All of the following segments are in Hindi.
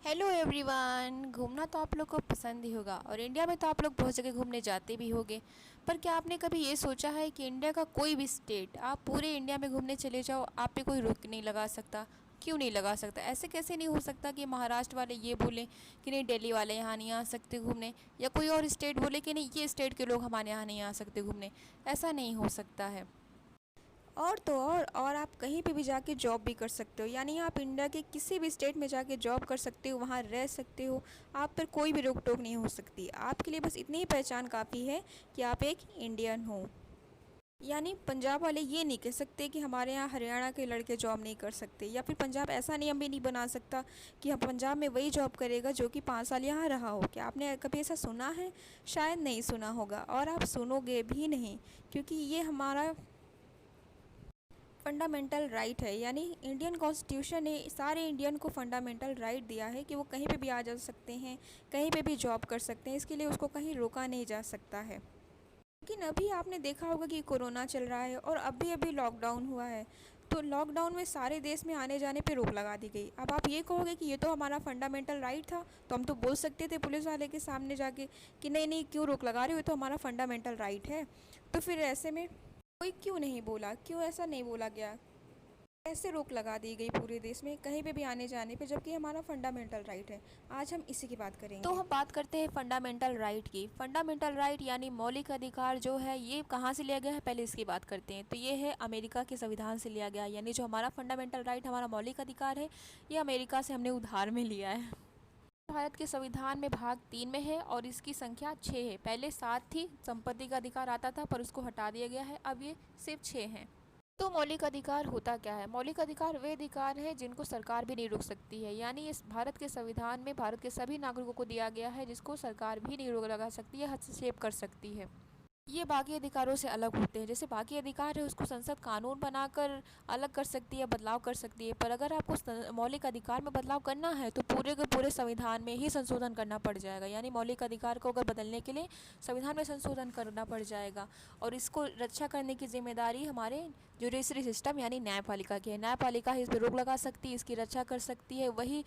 Hello everyone. घूमना तो आप लोग को पसंद ही होगा और इंडिया में तो आप लोग बहुत जगह घूमने जाते भी होंगे। पर क्या आपने कभी ये सोचा है कि इंडिया का कोई भी स्टेट आप पूरे इंडिया में घूमने चले जाओ, आप पे कोई रोक नहीं लगा सकता? क्यों नहीं लगा सकता? ऐसे कैसे नहीं हो सकता कि महाराष्ट्र वाले ये बोलें कि नहीं दिल्ली वाले यहाँ नहीं आ सकते घूमने, या कोई और स्टेट बोले कि नहीं ये स्टेट के लोग हमारे यहाँ नहीं आ सकते घूमने? ऐसा नहीं हो सकता है। और तो और आप कहीं पे भी जाके जॉब भी कर सकते हो, यानी आप इंडिया के किसी भी स्टेट में जाके जॉब कर सकते हो, वहाँ रह सकते हो। आप पर कोई भी रोक टोक नहीं हो सकती। आपके लिए बस इतनी ही पहचान काफ़ी है कि आप एक इंडियन हो। यानी पंजाब वाले ये नहीं कह सकते कि हमारे यहाँ हरियाणा के लड़के जॉब नहीं कर सकते, या फिर पंजाब ऐसा नियम भी नहीं बना सकता कि हम पंजाब में वही जॉब करेगा जो कि 5 साल यहाँ रहा हो। क्या आपने कभी ऐसा सुना है? शायद नहीं सुना होगा, और आप सुनोगे भी नहीं, क्योंकि ये हमारा फंडामेंटल राइट है। यानी इंडियन कॉन्स्टिट्यूशन ने सारे इंडियन को फंडामेंटल राइट दिया है कि वो कहीं पे भी आ जा सकते हैं, कहीं पे भी जॉब कर सकते हैं। इसके लिए उसको कहीं रोका नहीं जा सकता है। लेकिन अभी आपने देखा होगा कि कोरोना चल रहा है और अभी अभी लॉकडाउन हुआ है। तो लॉकडाउन में सारे देश में आने जाने पे रोक लगा दी गई। अब आप ये कहोगे कि ये तो हमारा फंडामेंटल राइट था, तो हम तो बोल सकते थे पुलिस वाले के सामने जाके कि नहीं नहीं, क्यों रोक लगा रहे हो, ये तो हमारा फंडामेंटल राइट है। तो फिर ऐसे में कोई क्यों नहीं बोला? क्यों ऐसा नहीं बोला गया? कैसे रोक लगा दी गई पूरे देश में कहीं पे भी आने जाने पे, जबकि हमारा फंडामेंटल राइट है? आज हम इसी की बात तो करेंगे। हम बात करते हैं फंडामेंटल राइट की। फंडामेंटल राइट यानी मौलिक अधिकार जो है ये कहाँ से लिया गया है, पहले इसकी बात करते हैं। तो ये है अमेरिका के संविधान से लिया गया, यानी जो हमारा फंडामेंटल राइट, हमारा मौलिक अधिकार है, ये अमेरिका से हमने उधार में लिया है। भारत के संविधान में भाग 3 में है और इसकी संख्या 6 है। पहले 7 थी, संपत्ति का अधिकार आता था पर उसको हटा दिया गया है, अब ये सिर्फ 6 हैं। तो मौलिक अधिकार होता क्या है? मौलिक अधिकार वे अधिकार हैं जिनको सरकार भी नहीं रोक सकती है, यानी इस भारत के संविधान में भारत के सभी नागरिकों को दिया गया है जिसको सरकार भी नहीं रोक लगा सकती है, हस्तक्षेप कर सकती है। ये बाकी अधिकारों से अलग होते हैं। जैसे बाकी अधिकार है उसको संसद कानून बनाकर अलग कर सकती है, बदलाव कर सकती है, पर अगर आपको मौलिक अधिकार में बदलाव करना है तो पूरे के पूरे संविधान में ही संशोधन करना पड़ जाएगा। यानी मौलिक अधिकार को अगर बदलने के लिए संविधान में संशोधन करना पड़ जाएगा, और इसको रक्षा करने की जिम्मेदारी हमारे जुडिशरी सिस्टम यानी न्यायपालिका की है। न्यायपालिका ही इस पर रोक लगा सकती है, इसकी रक्षा कर सकती है। वही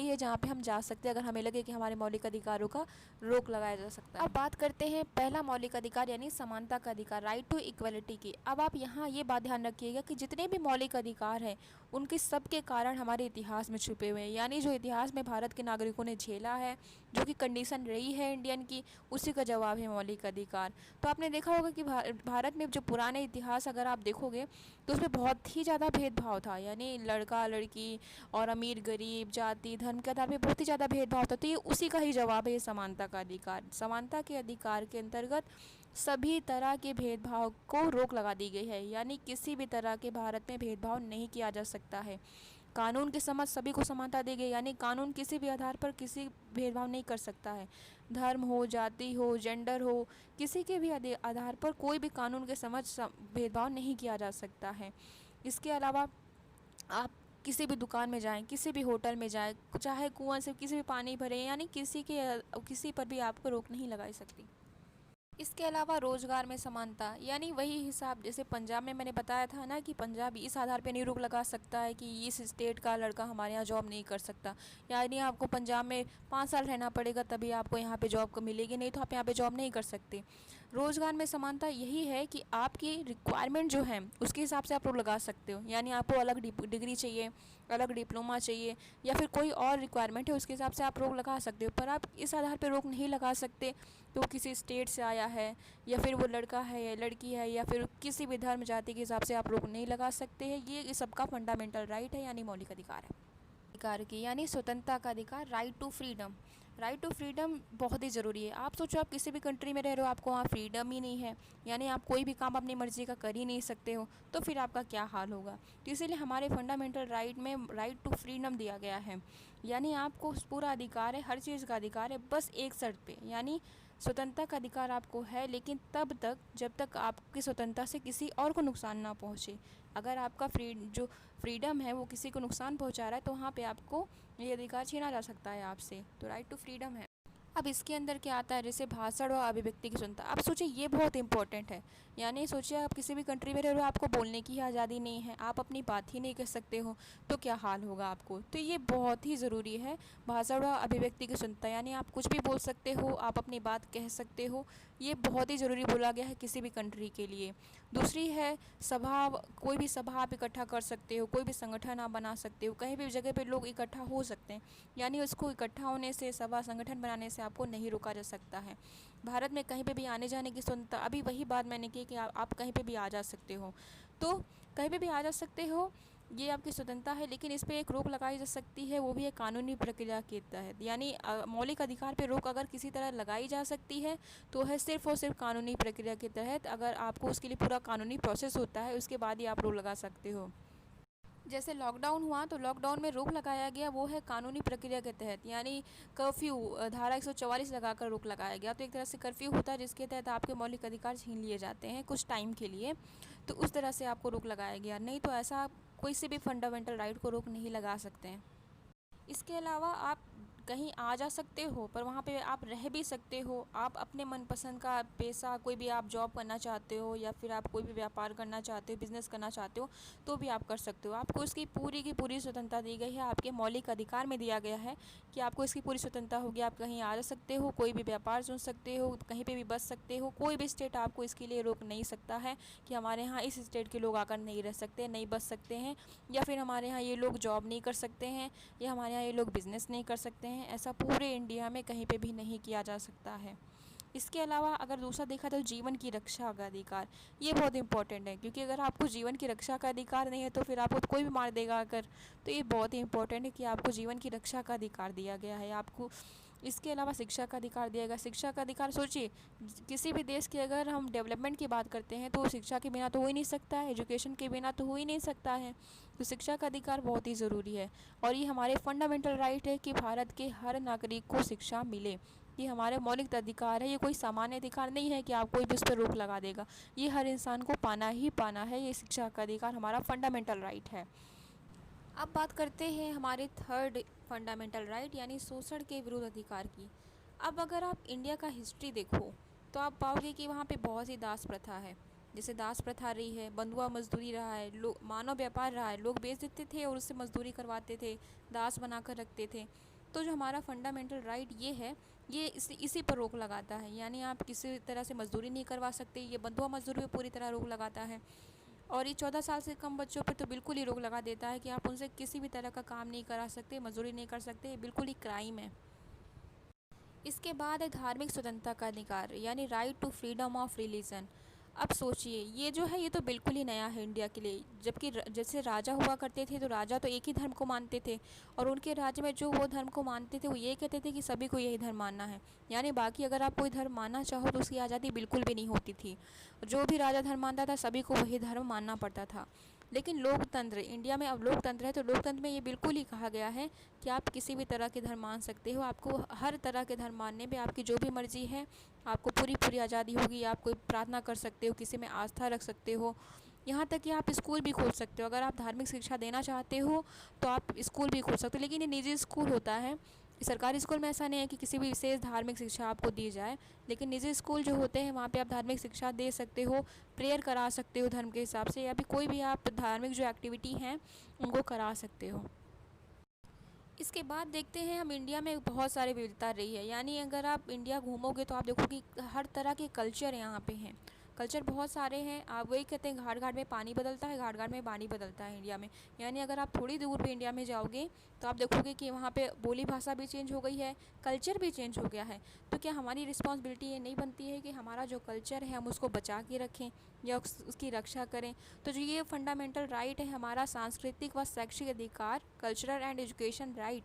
है जहाँ पे हम जा सकते हैं अगर हमें लगे कि हमारे मौलिक अधिकारों का रोक लगाया जा सकता है। अब बात करते हैं पहला मौलिक अधिकार यानी समानता का अधिकार, राइट टू इक्वलिटी की। अब आप यहाँ ये बात ध्यान रखिएगा कि जितने भी मौलिक अधिकार हैं उनके सबके कारण हमारे इतिहास में छुपे हुए हैं, यानी जो इतिहास में भारत के नागरिकों ने झेला है, जो कि कंडीशन रही है इंडियन की, उसी का जवाब है मौलिक अधिकार। तो आपने देखा होगा कि भारत में जो पुराने इतिहास अगर आप देखोगे तो उसमें बहुत ही ज़्यादा भेदभाव था, यानी लड़का लड़की और अमीर गरीब, जाति धर्म के आधार पर बहुत ही ज़्यादा भेदभाव था। तो ये उसी का ही जवाब है, ये समानता का अधिकार। समानता के अधिकार के अंतर्गत सभी तरह के भेदभाव को रोक लगा दी गई है, यानी किसी भी तरह के भारत में भेदभाव नहीं किया जा सकता है। कानून के समझ सभी को समानता दी गई, यानी कानून किसी भी आधार पर किसी भेदभाव नहीं कर सकता है। धर्म हो, जाति हो, जेंडर हो, किसी के भी आधार पर कोई भी कानून के समझ भेदभाव नहीं किया जा सकता है। इसके अलावा आप किसी भी दुकान में जाएं, किसी भी होटल में जाएं, चाहे कुआं से किसी भी पानी भरें, यानी किसी पर भी आपको रोक नहीं लगा सकती। इसके अलावा रोज़गार में समानता, यानी वही हिसाब जैसे पंजाब में मैंने बताया था ना कि पंजाब इस आधार पे नहीं रोक लगा सकता है कि इस स्टेट का लड़का हमारे यहाँ जॉब नहीं कर सकता, यानी आपको पंजाब में 5 साल रहना पड़ेगा तभी आपको यहाँ पे जॉब मिलेगी, नहीं तो आप यहाँ पे जॉब नहीं कर सकते। रोज़गार में समानता यही है कि आपकी रिक्वायरमेंट जो है उसके हिसाब से आप रोक लगा सकते हो, यानी आपको अलग डिग्री चाहिए, अलग डिप्लोमा चाहिए, या फिर कोई और रिक्वायरमेंट है उसके हिसाब से आप रोक लगा सकते हो। पर आप इस आधार पर रोक नहीं लगा सकते तो वो किसी स्टेट से आया है, या फिर वो लड़का है या लड़की है, या फिर किसी भी धर्म जाति के हिसाब से आप रोक नहीं लगा सकते हैं। ये सबका फंडामेंटल राइट है, यानी मौलिक अधिकार है। अधिकार की यानी स्वतंत्रता का अधिकार, right to freedom. Right to freedom बहुत ही ज़रूरी है। आप सोचो आप किसी भी कंट्री में रह रहे हो, आपको वहाँ फ्रीडम ही नहीं है, यानी आप कोई भी काम अपनी मर्ज़ी का कर ही नहीं सकते हो, तो फिर आपका क्या हाल होगा। तो इसीलिए हमारे फंडामेंटल राइट में राइट टू फ्रीडम दिया गया है, यानी आपको पूरा अधिकार है, हर चीज़ का अधिकार है, बस एक शर्त पे, यानी स्वतंत्रता का अधिकार आपको है, लेकिन तब तक जब तक आपकी स्वतंत्रता से किसी और को नुकसान ना पहुँचे। अगर आपका जो फ्रीडम है वो किसी को नुकसान पहुंचा रहा है तो वहाँ पे आपको ये अधिकार छीना जा सकता है आपसे। तो राइट टू फ्रीडम है। अब इसके अंदर क्या आता है, जैसे भाषण और अभिव्यक्ति की स्वतंत्रता। अब सोचिए ये बहुत इंपॉर्टेंट है। यानी सोचिए आप किसी भी कंट्री में रह रहे हो, आपको बोलने की आज़ादी नहीं है, आप अपनी बात ही नहीं कर सकते हो, तो क्या हाल होगा आपको। तो ये बहुत ही ज़रूरी है भाषण और अभिव्यक्ति की स्वतंत्रता, यानी आप कुछ भी बोल सकते हो, आप अपनी बात कह सकते हो। ये बहुत ही ज़रूरी बोला गया है किसी भी कंट्री के लिए। दूसरी है सभा, कोई भी सभा आप इकट्ठा कर सकते हो, कोई भी संगठन आप बना सकते हो, कहीं भी जगह पे लोग इकट्ठा हो सकते हैं। यानी उसको इकट्ठा होने से, सभा संगठन बनाने से आपको नहीं रोका जा सकता है। भारत में कहीं पे भी आने जाने की स्वतंत्रता, अभी वही बात मैंने की कि आप कहीं पे भी आ जा सकते हो, तो कहीं पे भी आ जा सकते हो, ये आपकी स्वतंत्रता है। लेकिन इस पे एक रोक लगाई जा सकती है, वो भी है कानूनी प्रक्रिया के तहत। यानी मौलिक अधिकार पे रोक अगर किसी तरह लगाई जा सकती है तो है सिर्फ और सिर्फ कानूनी प्रक्रिया के तहत। अगर आपको उसके लिए पूरा कानूनी प्रोसेस होता है, उसके बाद ही आप रोक लगा सकते हो। जैसे लॉकडाउन हुआ तो लॉकडाउन में रोक लगाया गया, वो है कानूनी प्रक्रिया के तहत। यानी कर्फ्यू, धारा 144 लगाकर रोक लगाया गया, तो एक तरह से कर्फ्यू होता है जिसके तहत आपके मौलिक अधिकार छीन लिए जाते हैं कुछ टाइम के लिए, तो उस तरह से आपको रोक लगाया गया। नहीं तो ऐसा आप कोई से भी फंडामेंटल राइट को रोक नहीं लगा सकते हैं। इसके अलावा आप कहीं आ जा सकते हो, पर वहाँ पे आप रह भी सकते हो। आप अपने मनपसंद का पेशा, कोई भी आप जॉब करना चाहते हो या फिर आप कोई भी व्यापार करना चाहते हो, बिज़नेस करना चाहते हो, तो भी आप कर सकते हो। आपको इसकी पूरी की पूरी स्वतंत्रता दी गई है, आपके मौलिक अधिकार में दिया गया है कि आपको इसकी पूरी स्वतंत्रता होगी। आप कहीं आ जा सकते हो, कोई भी व्यापार चुन सकते हो, कहीं पर भी बस सकते हो। कोई भी स्टेट आपको इसके लिए रोक नहीं सकता है कि हमारे यहाँ इस स्टेट के लोग आकर नहीं रह सकते, नहीं बस सकते हैं, या फिर हमारे यहाँ ये लोग जॉब नहीं कर सकते हैं, या हमारे यहाँ ये लोग बिज़नेस नहीं कर सकते हैं। ऐसा पूरे इंडिया में कहीं पे भी नहीं किया जा सकता है। इसके अलावा अगर दूसरा देखा तो जीवन की रक्षा का अधिकार, ये बहुत इंपॉर्टेंट है, क्योंकि अगर आपको जीवन की रक्षा का अधिकार नहीं है तो फिर आपको कोई भी मार देगा अगर। तो ये बहुत ही इंपॉर्टेंट है कि आपको जीवन की रक्षा का अधिकार दिया गया है आपको। इसके अलावा शिक्षा का अधिकार दिया गया। शिक्षा का अधिकार, सोचिए किसी भी देश की अगर हम डेवलपमेंट की बात करते हैं तो शिक्षा के बिना तो हो ही नहीं सकता है, एजुकेशन के बिना तो हो ही नहीं सकता है। तो शिक्षा का अधिकार बहुत ही ज़रूरी है, और ये हमारे फंडामेंटल राइट है कि भारत के हर नागरिक को शिक्षा मिले। ये हमारे मौलिक अधिकार है, ये कोई सामान्य अधिकार नहीं है कि आप कोई भी उस पर रोक लगा देगा। ये हर इंसान को पाना ही पाना है, ये शिक्षा का अधिकार हमारा फंडामेंटल राइट है। अब बात करते हैं हमारे थर्ड फंडामेंटल राइट यानी शोषण के विरुद्ध अधिकार की। अब अगर आप इंडिया का हिस्ट्री देखो तो आप पाओगे कि वहाँ पे बहुत सी दास प्रथा है। जैसे दास प्रथा रही है, बंधुआ मजदूरी रहा है, लोग मानव व्यापार रहा है, लोग बेच देते थे और उससे मजदूरी करवाते थे, दास बनाकर रखते थे। तो जो हमारा फंडामेंटल राइट ये है, ये इसी पर रोक लगाता है। यानी आप किसी तरह से मजदूरी नहीं करवा सकते, ये बंधुआ मजदूरी पर पूरी तरह रोक लगाता है। और ये 14 साल से कम बच्चों पर तो बिल्कुल ही रोक लगा देता है कि आप उनसे किसी भी तरह का काम नहीं करा सकते, मजदूरी नहीं कर सकते, ये बिल्कुल ही क्राइम है। इसके बाद है धार्मिक स्वतंत्रता का अधिकार यानी right to freedom of religion. अब सोचिए ये जो है ये तो बिल्कुल ही नया है इंडिया के लिए, जबकि जैसे राजा हुआ करते थे तो राजा तो एक ही धर्म को मानते थे, और उनके राज्य में जो वो धर्म को मानते थे वो ये कहते थे कि सभी को यही धर्म मानना है। यानी बाकी अगर आप कोई धर्म मानना चाहो तो उसकी आज़ादी बिल्कुल भी नहीं होती थी। जो भी राजा धर्म मानता था सभी को वही धर्म मानना पड़ता था। लेकिन लोकतंत्र, इंडिया में अब लोकतंत्र है, तो लोकतंत्र में ये बिल्कुल ही कहा गया है कि आप किसी भी तरह के धर्म मान सकते हो। आपको हर तरह के धर्म मानने में आपकी जो भी मर्जी है, आपको पूरी पूरी आज़ादी होगी। आप कोई प्रार्थना कर सकते हो, किसी में आस्था रख सकते हो, यहाँ तक कि आप स्कूल भी खोल सकते हो। अगर आप धार्मिक शिक्षा देना चाहते हो तो आप स्कूल भी खोल सकते हो। लेकिन ये निजी स्कूल होता है, सरकारी स्कूल में ऐसा नहीं है कि किसी भी विशेष धार्मिक शिक्षा आपको दी जाए। लेकिन निजी स्कूल जो होते हैं वहाँ पे आप धार्मिक शिक्षा दे सकते हो, प्रेयर करा सकते हो धर्म के हिसाब से, या फिर कोई भी आप धार्मिक जो एक्टिविटी हैं उनको करा सकते हो। इसके बाद देखते हैं हम इंडिया में बहुत सारी विविधता रही है। यानी अगर आप इंडिया घूमोगे तो आप देखोगे हर तरह के कल्चर यहाँ पे हैं। कल्चर बहुत सारे हैं। आप वही कहते हैं घाट घाट में पानी बदलता है, घाट घाट में पानी बदलता है इंडिया में। यानी अगर आप थोड़ी दूर भी इंडिया में जाओगे तो आप देखोगे कि वहाँ पे बोली भाषा भी चेंज हो गई है, कल्चर भी चेंज हो गया है। तो क्या हमारी रिस्पॉन्सिबिलिटी ये नहीं बनती है कि हमारा जो कल्चर है हम उसको बचा के रखें या उसकी रक्षा करें। तो जो ये फंडामेंटल राइट है हमारा सांस्कृतिक व शैक्षिक अधिकार, कल्चरल एंड एजुकेशन राइट,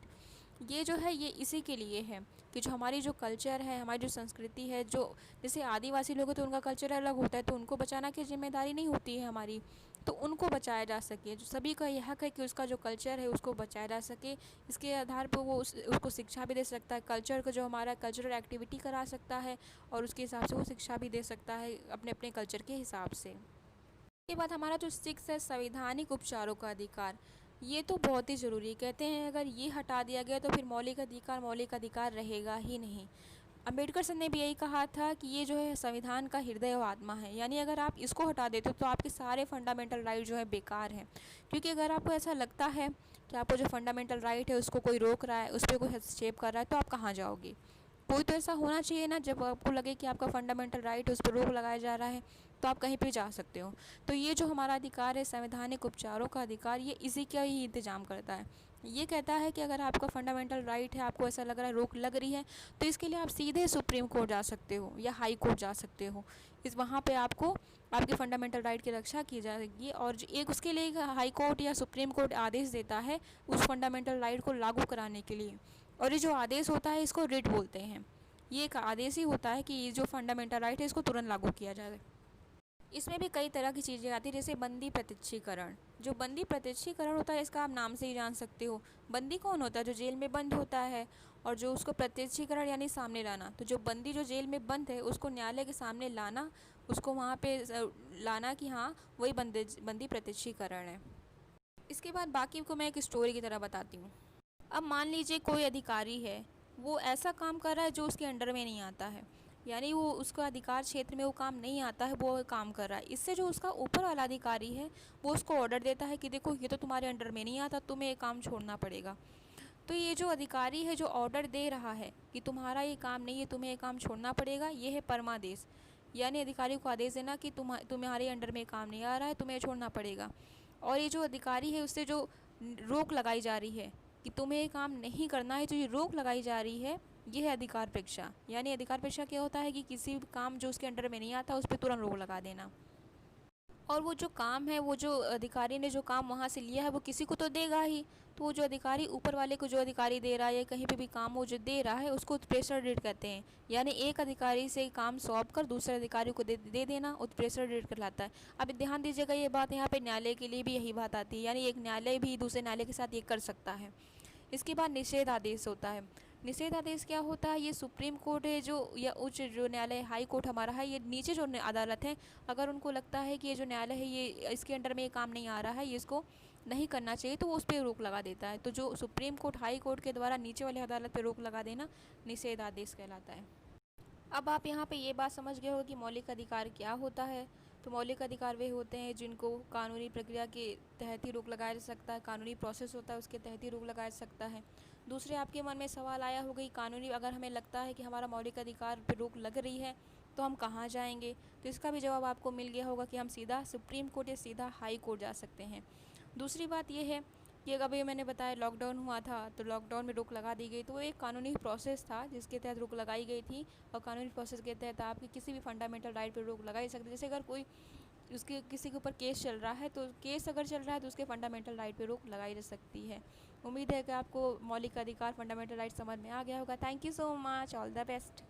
ये जो है ये इसी के लिए है कि जो हमारी जो कल्चर है, हमारी जो संस्कृति है, जो जैसे आदिवासी लोग हैं तो उनका कल्चर अलग होता है, तो उनको बचाना की जिम्मेदारी नहीं होती है हमारी, तो उनको बचाया जा सके। जो सभी का यह हक है कि उसका जो कल्चर है उसको बचाया जा सके। इसके आधार पर वो उसको शिक्षा भी दे सकता है, कल्चर का जो हमारा कल्चरल एक्टिविटी करा सकता है और उसके हिसाब से वो शिक्षा भी दे सकता है अपने अपने कल्चर के हिसाब से। इसके बाद हमारा जो सिक्स है संवैधानिक उपचारों का अधिकार, ये तो बहुत ही ज़रूरी है। कहते हैं अगर ये हटा दिया गया तो फिर मौलिक अधिकार रहेगा ही नहीं। अम्बेडकर सर ने भी यही कहा था कि ये जो है संविधान का हृदय और आत्मा है, यानी अगर आप इसको हटा देते हो तो आपके सारे फंडामेंटल राइट जो है बेकार हैं। क्योंकि अगर आपको ऐसा लगता है कि आपको जो फंडामेंटल राइट है उसको कोई रोक रहा है, उस पर कोई हस्तक्षेप कर रहा है, तो आप कहाँ जाओगे? कोई तो ऐसा होना चाहिए ना, जब आपको लगे कि आपका फंडामेंटल राइट है उस पर रोक लगाया जा रहा है, तो आप कहीं पे जा सकते हो। तो ये जो हमारा अधिकार है, संवैधानिक उपचारों का अधिकार, ये इसी का ही इंतजाम करता है। ये कहता है कि अगर आपका फंडामेंटल राइट है, आपको ऐसा लग रहा है रोक लग रही है, तो इसके लिए आप सीधे सुप्रीम कोर्ट जा सकते हो या हाई कोर्ट जा सकते हो। इस वहाँ पे आपको आपके फंडामेंटल राइट की रक्षा की जाएगी, और एक उसके लिए एक हाई कोर्ट या सुप्रीम कोर्ट आदेश देता है उस फंडामेंटल राइट को लागू कराने के लिए। और ये जो आदेश होता है इसको रिट बोलते हैं। ये एक आदेश ही होता है कि ये जो फंडामेंटल राइट है इसको तुरंत लागू किया जाए। इसमें भी कई तरह की चीज़ें आती हैं, जैसे बंदी प्रत्यक्षीकरण। जो बंदी प्रत्यक्षीकरण होता है इसका आप नाम से ही जान सकते हो। बंदी कौन होता है? जो जेल में बंद होता है। और जो उसको प्रत्यक्षीकरण यानी सामने लाना, तो जो बंदी जो जेल में बंद है उसको न्यायालय के सामने लाना, उसको वहाँ पे लाना कि हाँ वही बंदी प्रत्यक्षीकरण है। इसके बाद बाकी को मैं एक स्टोरी की तरह बताती हूँ। अब मान लीजिए कोई अधिकारी है, वो ऐसा काम कर रहा है जो उसके अंडर में नहीं आता है, यानी वो उसका अधिकार क्षेत्र में वो काम नहीं आता है, वो काम कर रहा है। इससे जो उसका ऊपर वाला अधिकारी है वो उसको ऑर्डर देता है कि देखो ये तो तुम्हारे अंडर में नहीं आता, तुम्हें ये काम छोड़ना पड़ेगा। तो ये जो अधिकारी है जो ऑर्डर दे रहा है कि तुम्हारा ये काम नहीं है, तुम्हें ये काम छोड़ना पड़ेगा, ये है परमादेश। यानी अधिकारी को आदेश देना कि तुम्हारे अंडर में काम नहीं आ रहा है, तुम्हें छोड़ना पड़ेगा। और ये जो अधिकारी है उससे जो रोक लगाई जा रही है कि तुम्हें ये काम नहीं करना है, तो ये रोक लगाई जा रही है, ये है अधिकार परीक्षा। यानी अधिकार परीक्षा क्या होता है कि किसी भी काम जो उसके अंडर में नहीं आता उस पर तुरंत रोक लगा देना। और वो जो काम है, वो जो अधिकारी ने जो काम वहाँ से लिया है वो किसी को तो देगा ही। तो वो जो अधिकारी ऊपर वाले को जो अधिकारी दे रहा है या कहीं पे भी काम वो जो दे रहा है उसको उत्प्रेषण ऋण कहते हैं। यानी एक अधिकारी से काम सौंप कर दूसरे अधिकारी को दे देना उत्प्रेषण ऋण कहलाता है। अब ध्यान दीजिएगा, ये बात यहाँ पे न्यायालय के लिए भी यही बात आती है, यानी एक न्यायालय भी दूसरे न्यायालय के साथ ये कर सकता है। इसके बाद निषेध आदेश होता है। निषेध आदेश क्या होता है? ये सुप्रीम कोर्ट है जो, या उच्च जो न्यायालय हाई कोर्ट हमारा है, ये नीचे जो अदालत है, अगर उनको लगता है कि ये जो न्यायालय है ये इसके अंडर में ये काम नहीं आ रहा है, ये इसको नहीं करना चाहिए, तो वो उस पर रोक लगा देता है। तो जो सुप्रीम कोर्ट हाई कोर्ट के द्वारा नीचे वाले अदालत पर रोक लगा देना निषेध आदेश कहलाता है। अब आप यहाँ पे ये बात समझ गए हो कि मौलिक अधिकार क्या होता है। तो मौलिक अधिकार वे होते हैं जिनको कानूनी प्रक्रिया के तहत ही रोक लगाया जा सकता है, कानूनी प्रोसेस होता है उसके तहत ही रोक लगाया जा सकता है। दूसरे, आपके मन में सवाल आया होगा कि कानूनी अगर हमें लगता है कि हमारा मौलिक अधिकार पर रोक लग रही है तो हम कहाँ जाएंगे? तो इसका भी जवाब आपको मिल गया होगा कि हम सीधा सुप्रीम कोर्ट या सीधा हाई कोर्ट जा सकते हैं। दूसरी बात यह है कि अभी मैंने बताया लॉकडाउन हुआ था, तो लॉकडाउन में रोक लगा दी गई, तो वो एक कानूनी प्रोसेस था जिसके तहत रोक लगाई गई थी। और कानूनी प्रोसेस के तहत आपकी किसी भी फंडामेंटल राइट पर रोक लगाई सकती है। जैसे अगर कोई उसके किसी के ऊपर केस चल रहा है, तो केस अगर चल रहा है तो उसके फंडामेंटल राइट पे रोक लगाई जा सकती है। उम्मीद है कि आपको मौलिक अधिकार फंडामेंटल राइट समझ में आ गया होगा। Thank you so much, all the best.